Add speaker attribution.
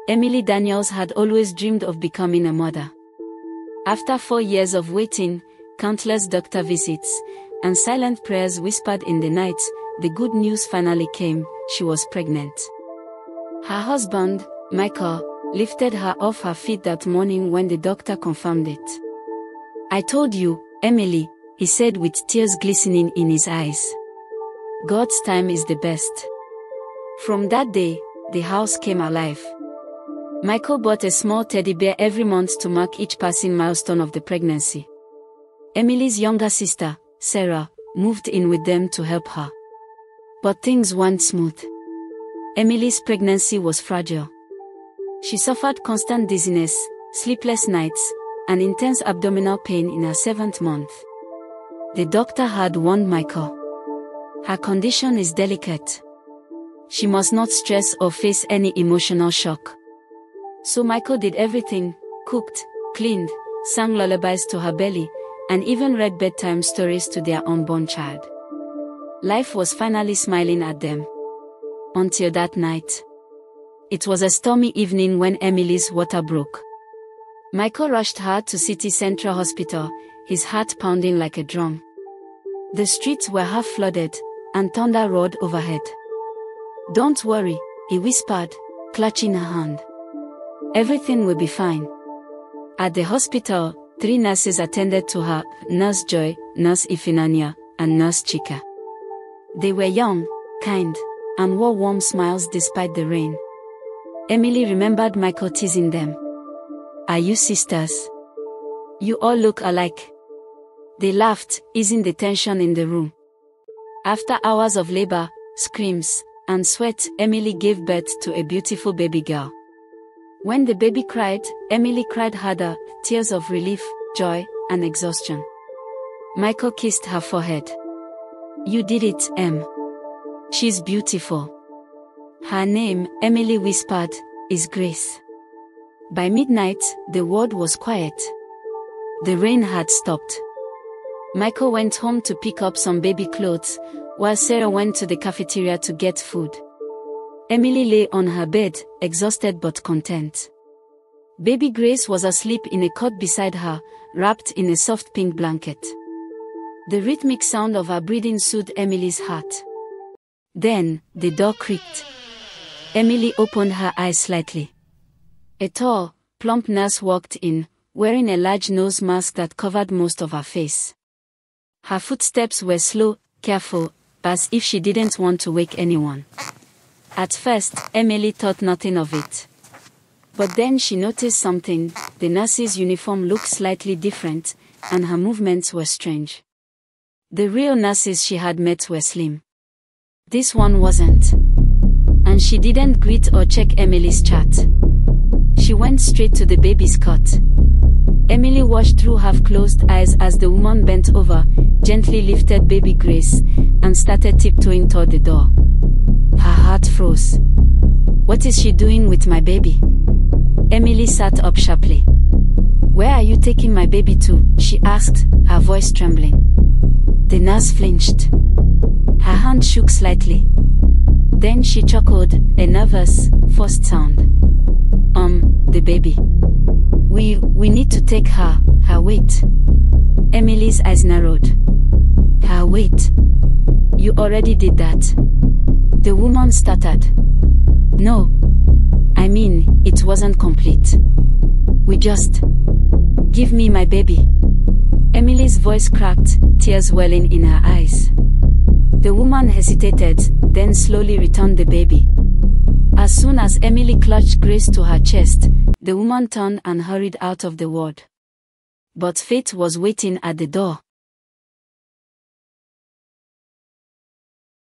Speaker 1: Emily Daniels had always dreamed of becoming a mother. After 4 years of waiting, countless doctor visits, and silent prayers whispered in the night, the good news finally came: she was pregnant. Her husband, Michael, lifted her off her feet that morning when the doctor confirmed it. "I told you, Emily," he said with tears glistening in his eyes. "God's time is the best." From that day, the house came alive. Michael bought a small teddy bear every month to mark each passing milestone of the pregnancy. Emily's younger sister, Sarah, moved in with them to help her. But things weren't smooth. Emily's pregnancy was fragile. She suffered constant dizziness, sleepless nights, and intense abdominal pain in her 7th month. The doctor had warned Michael. "Her condition is delicate. She must not stress or face any emotional shock." So Michael did everything: cooked, cleaned, sang lullabies to her belly, and even read bedtime stories to their unborn child. Life was finally smiling at them. Until that night. It was a stormy evening when Emily's water broke. Michael rushed her to City Central Hospital, his heart pounding like a drum. The streets were half flooded, and thunder roared overhead. "Don't worry," he whispered, clutching her hand. "Everything will be fine." At the hospital, 3 nurses attended to her: Nurse Joy, Nurse Ifinanya, and Nurse Chika. They were young, kind, and wore warm smiles despite the rain. Emily remembered Michael teasing them. "Are you sisters? You all look alike." They laughed, easing the tension in the room. After hours of labor, screams, and sweat, Emily gave birth to a beautiful baby girl. When the baby cried, Emily cried harder, tears of relief, joy, and exhaustion. Michael kissed her forehead. "You did it, Em. She's beautiful." "Her name," Emily whispered, "is Grace." By midnight, the world was quiet. The rain had stopped. Michael went home to pick up some baby clothes, while Sarah went to the cafeteria to get food. Emily lay on her bed, exhausted but content. Baby Grace was asleep in a cot beside her, wrapped in a soft pink blanket. The rhythmic sound of her breathing soothed Emily's heart. Then, the door creaked. Emily opened her eyes slightly. A tall, plump nurse walked in, wearing a large nose mask that covered most of her face. Her footsteps were slow, careful, as if she didn't want to wake anyone. At first, Emily thought nothing of it. But then she noticed something: the nurse's uniform looked slightly different, and her movements were strange. The real nurses she had met were slim. This one wasn't. And she didn't greet or check Emily's chart. She went straight to the baby's cot. Emily watched through half-closed eyes as the woman bent over, gently lifted baby Grace, and started tiptoeing toward the door. Her heart froze. "What is she doing with my baby?" Emily sat up sharply. "Where are you taking my baby to?" she asked, her voice trembling. The nurse flinched. Her hand shook slightly. Then she chuckled, a nervous, forced sound. The baby. We need to take her weight." Emily's eyes narrowed. "Her weight? You already did that." The woman stuttered. "No. I mean, it wasn't complete. We just... Give me my baby." Emily's voice cracked, tears welling in her eyes. The woman hesitated, then slowly returned the baby. As soon as Emily clutched Grace to her chest, the woman turned and hurried out of the ward. But fate was waiting at the door.